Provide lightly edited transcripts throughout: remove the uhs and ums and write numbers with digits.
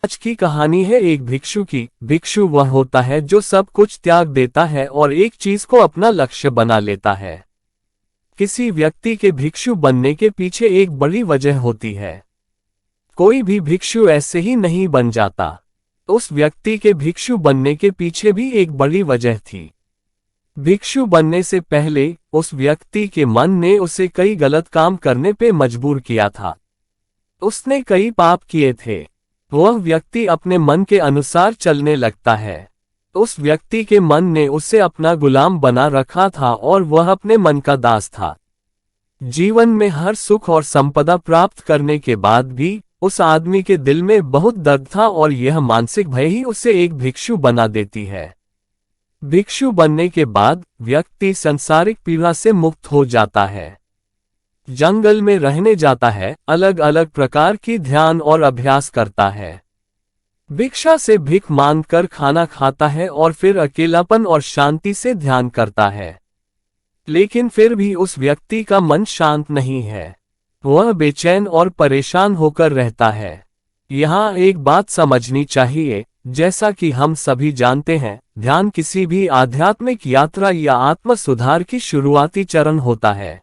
आज की कहानी है एक भिक्षु की। भिक्षु वह होता है जो सब कुछ त्याग देता है और एक चीज को अपना लक्ष्य बना लेता है। किसी व्यक्ति के भिक्षु बनने के पीछे एक बड़ी वजह होती है। कोई भी भिक्षु ऐसे ही नहीं बन जाता। उस व्यक्ति के भिक्षु बनने के पीछे भी एक बड़ी वजह थी। भिक्षु बनने से पहले उस व्यक्ति के मन ने उसे कई गलत काम करने पे मजबूर किया था। उसने कई पाप किए थे। वह व्यक्ति अपने मन के अनुसार चलने लगता है। उस व्यक्ति के मन ने उसे अपना गुलाम बना रखा था और वह अपने मन का दास था। जीवन में हर सुख और संपदा प्राप्त करने के बाद भी उस आदमी के दिल में बहुत दर्द था और यह मानसिक भय ही उसे एक भिक्षु बना देती है। भिक्षु बनने के बाद व्यक्ति सांसारिक पीड़ा से मुक्त हो जाता है। जंगल में रहने जाता है, अलग अलग प्रकार की ध्यान और अभ्यास करता है। भिक्षा से भीख मांगकर खाना खाता है और फिर अकेलापन और शांति से ध्यान करता है। लेकिन फिर भी उस व्यक्ति का मन शांत नहीं है। वह बेचैन और परेशान होकर रहता है। यहाँ एक बात समझनी चाहिए, जैसा कि हम सभी जानते हैं, ध्यान किसी भी आध्यात्मिक यात्रा या आत्म सुधार की शुरुआती चरण होता है।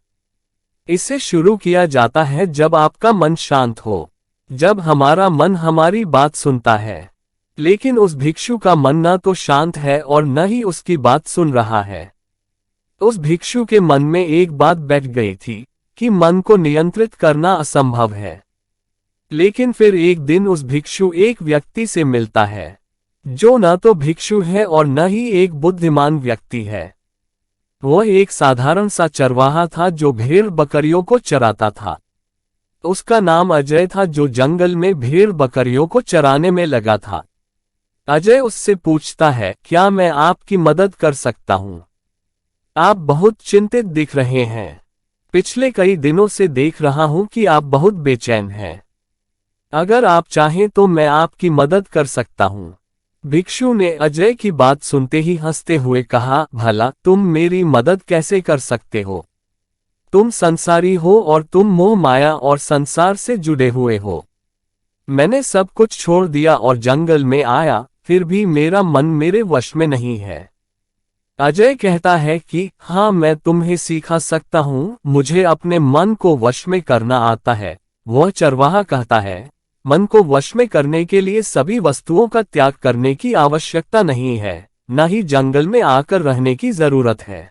इसे शुरू किया जाता है जब आपका मन शांत हो, जब हमारा मन हमारी बात सुनता है। लेकिन उस भिक्षु का मन न तो शांत है और न ही उसकी बात सुन रहा है। उस भिक्षु के मन में एक बात बैठ गई थी कि मन को नियंत्रित करना असंभव है। लेकिन फिर एक दिन उस भिक्षु एक व्यक्ति से मिलता है जो न तो भिक्षु है और न ही एक बुद्धिमान व्यक्ति है। वह एक साधारण सा चरवाहा था जो भेड़ बकरियों को चराता था। उसका नाम अजय था, जो जंगल में भेड़ बकरियों को चराने में लगा था। अजय उससे पूछता है, क्या मैं आपकी मदद कर सकता हूँ? आप बहुत चिंतित दिख रहे हैं। पिछले कई दिनों से देख रहा हूँ कि आप बहुत बेचैन हैं। अगर आप चाहें तो मैं आपकी मदद कर सकता हूँ। भिक्षु ने अजय की बात सुनते ही हंसते हुए कहा, भला तुम मेरी मदद कैसे कर सकते हो? तुम संसारी हो और तुम मोह माया और संसार से जुड़े हुए हो। मैंने सब कुछ छोड़ दिया और जंगल में आया, फिर भी मेरा मन मेरे वश में नहीं है। अजय कहता है कि हाँ, मैं तुम्हें सिखा सकता हूँ, मुझे अपने मन को वश में करना आता है। वह चरवाहा कहता है, मन को वश में करने के लिए सभी वस्तुओं का त्याग करने की आवश्यकता नहीं है, न ही जंगल में आकर रहने की जरूरत है।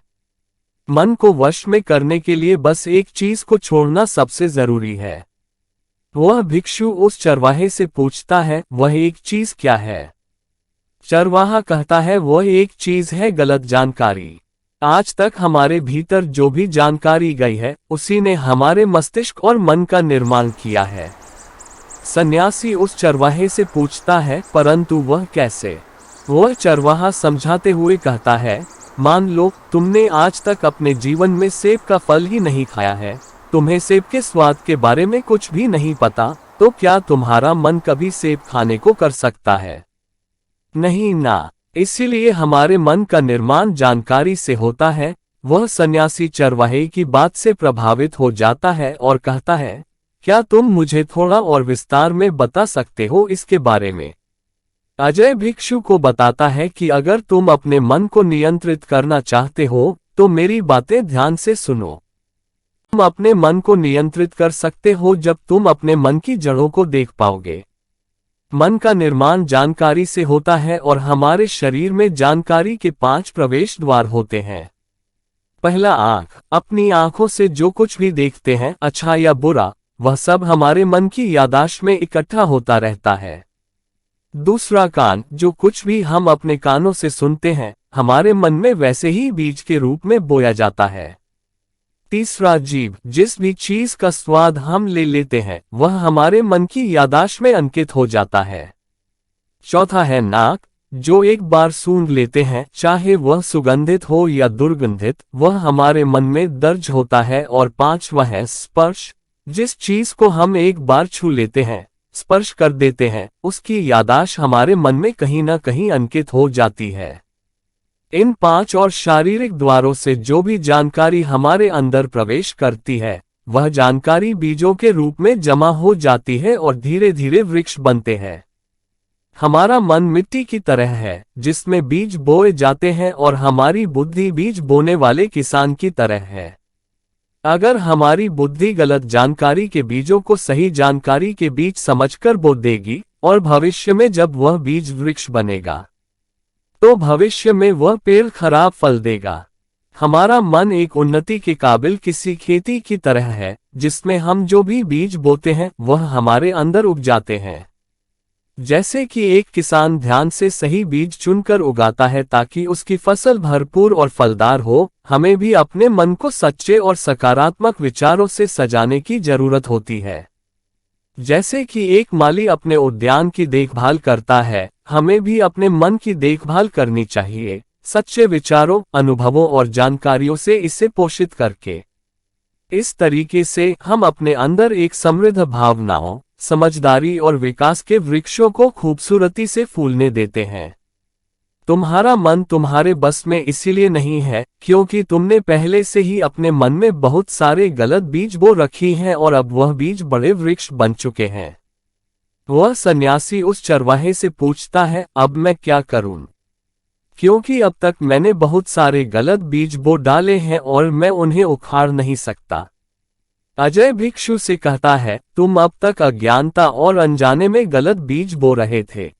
मन को वश में करने के लिए बस एक चीज को छोड़ना सबसे जरूरी है। वह भिक्षु उस चरवाहे से पूछता है, वह एक चीज क्या है? चरवाहा कहता है, वह एक चीज है गलत जानकारी। आज तक हमारे भीतर जो भी जानकारी गई है, उसी ने हमारे मस्तिष्क और मन का निर्माण किया है। सन्यासी उस चरवाहे से पूछता है, परंतु वह कैसे? वह चरवाहा समझाते हुए कहता है, मान लो तुमने आज तक अपने जीवन में सेब का फल ही नहीं खाया है, तुम्हें सेब के स्वाद के बारे में कुछ भी नहीं पता, तो क्या तुम्हारा मन कभी सेब खाने को कर सकता है? नहीं ना। इसीलिए हमारे मन का निर्माण जानकारी से होता है। वह सन्यासी चरवाहे की बात से प्रभावित हो जाता है और कहता है, क्या तुम मुझे थोड़ा और विस्तार में बता सकते हो इसके बारे में? अजय भिक्षु को बताता है कि अगर तुम अपने मन को नियंत्रित करना चाहते हो तो मेरी बातें ध्यान से सुनो। तुम अपने मन को नियंत्रित कर सकते हो जब तुम अपने मन की जड़ों को देख पाओगे। मन का निर्माण जानकारी से होता है और हमारे शरीर में जानकारी के 5 प्रवेश द्वार होते हैं। पहला, आंख। अपनी आंखों से जो कुछ भी देखते हैं, अच्छा या बुरा, वह सब हमारे मन की याददाश्त में इकट्ठा होता रहता है। दूसरा, कान। जो कुछ भी हम अपने कानों से सुनते हैं, हमारे मन में वैसे ही बीज के रूप में बोया जाता है। तीसरा, जीभ। जिस भी चीज का स्वाद हम ले लेते हैं, वह हमारे मन की याददाश्त में अंकित हो जाता है। चौथा है नाक। जो एक बार सूंघ लेते हैं, चाहे वह सुगंधित हो या दुर्गंधित, वह हमारे मन में दर्ज होता है। और पांचवा है स्पर्श। जिस चीज को हम एक बार छू लेते हैं, स्पर्श कर देते हैं, उसकी याददाश्त हमारे मन में कहीं न कहीं अंकित हो जाती है। इन 5 और शारीरिक द्वारों से जो भी जानकारी हमारे अंदर प्रवेश करती है, वह जानकारी बीजों के रूप में जमा हो जाती है और धीरे धीरे वृक्ष बनते हैं। हमारा मन मिट्टी की तरह है जिसमें बीज बोए जाते हैं और हमारी बुद्धि बीज बोने वाले किसान की तरह है। अगर हमारी बुद्धि गलत जानकारी के बीजों को सही जानकारी के बीज समझकर बो देगी और भविष्य में जब वह बीज वृक्ष बनेगा तो भविष्य में वह पेड़ खराब फल देगा। हमारा मन एक उन्नति के काबिल किसी खेती की तरह है जिसमें हम जो भी बीज बोते हैं वह हमारे अंदर उग जाते हैं। जैसे कि एक किसान ध्यान से सही बीज चुनकर उगाता है ताकि उसकी फसल भरपूर और फलदार हो, हमें भी अपने मन को सच्चे और सकारात्मक विचारों से सजाने की जरूरत होती है। जैसे कि एक माली अपने उद्यान की देखभाल करता है, हमें भी अपने मन की देखभाल करनी चाहिए, सच्चे विचारों, अनुभवों और जानकारियों से इसे पोषित करके। इस तरीके से हम अपने अंदर एक समृद्ध भावनाओं, समझदारी और विकास के वृक्षों को खूबसूरती से फूलने देते हैं। तुम्हारा मन तुम्हारे बस में इसीलिए नहीं है क्योंकि तुमने पहले से ही अपने मन में बहुत सारे गलत बीज बो रखी हैं और अब वह बीज बड़े वृक्ष बन चुके हैं। वह सन्यासी उस चरवाहे से पूछता है, अब मैं क्या करूं? क्योंकि अब तक मैंने बहुत सारे गलत बीज बो डाले हैं और मैं उन्हें उखाड़ नहीं सकता। अजय भिक्षु से कहता है, तुम अब तक अज्ञानता और अनजाने में गलत बीज बो रहे थे,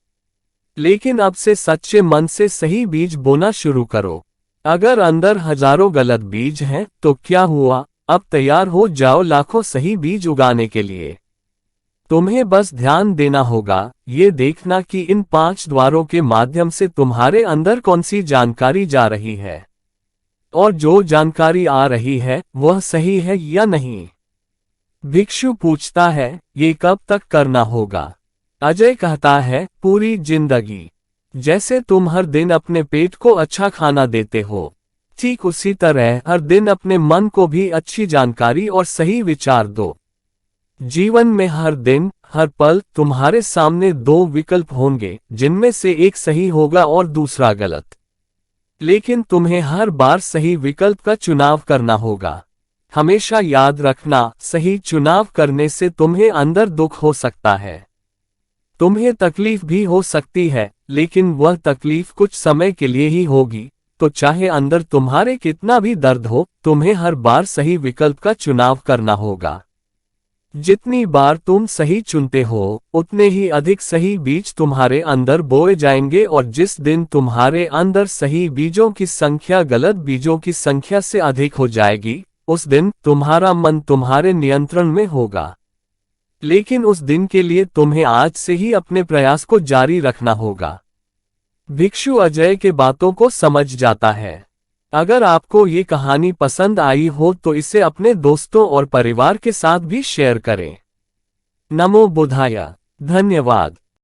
लेकिन अब से सच्चे मन से सही बीज बोना शुरू करो। अगर अंदर हजारों गलत बीज हैं तो क्या हुआ, अब तैयार हो जाओ लाखों सही बीज उगाने के लिए। तुम्हें बस ध्यान देना होगा, ये देखना कि इन 5 द्वारों के माध्यम से तुम्हारे अंदर कौन सी जानकारी जा रही है और जो जानकारी आ रही है वह सही है या नहीं। भिक्षु पूछता है, ये कब तक करना होगा? अजय कहता है, पूरी जिंदगी। जैसे तुम हर दिन अपने पेट को अच्छा खाना देते हो, ठीक उसी तरह हर दिन अपने मन को भी अच्छी जानकारी और सही विचार दो। जीवन में हर दिन, हर पल तुम्हारे सामने 2 विकल्प होंगे जिनमें से एक सही होगा और दूसरा गलत, लेकिन तुम्हें हर बार सही विकल्प का चुनाव करना होगा। हमेशा याद रखना, सही चुनाव करने से तुम्हें अंदर दुख हो सकता है, तुम्हें तकलीफ भी हो सकती है, लेकिन वह तकलीफ कुछ समय के लिए ही होगी। तो चाहे अंदर तुम्हारे कितना भी दर्द हो, तुम्हें हर बार सही विकल्प का चुनाव करना होगा। जितनी बार तुम सही चुनते हो, उतने ही अधिक सही बीज तुम्हारे अंदर बोए जाएंगे और जिस दिन तुम्हारे अंदर सही बीजों की संख्या गलत बीजों की संख्या से अधिक हो जाएगी, उस दिन तुम्हारा मन तुम्हारे नियंत्रण में होगा। लेकिन उस दिन के लिए तुम्हें आज से ही अपने प्रयास को जारी रखना होगा। भिक्षु अजय के बातों को समझ जाता है। अगर आपको ये कहानी पसंद आई हो तो इसे अपने दोस्तों और परिवार के साथ भी शेयर करें। नमो बुद्धाय। धन्यवाद।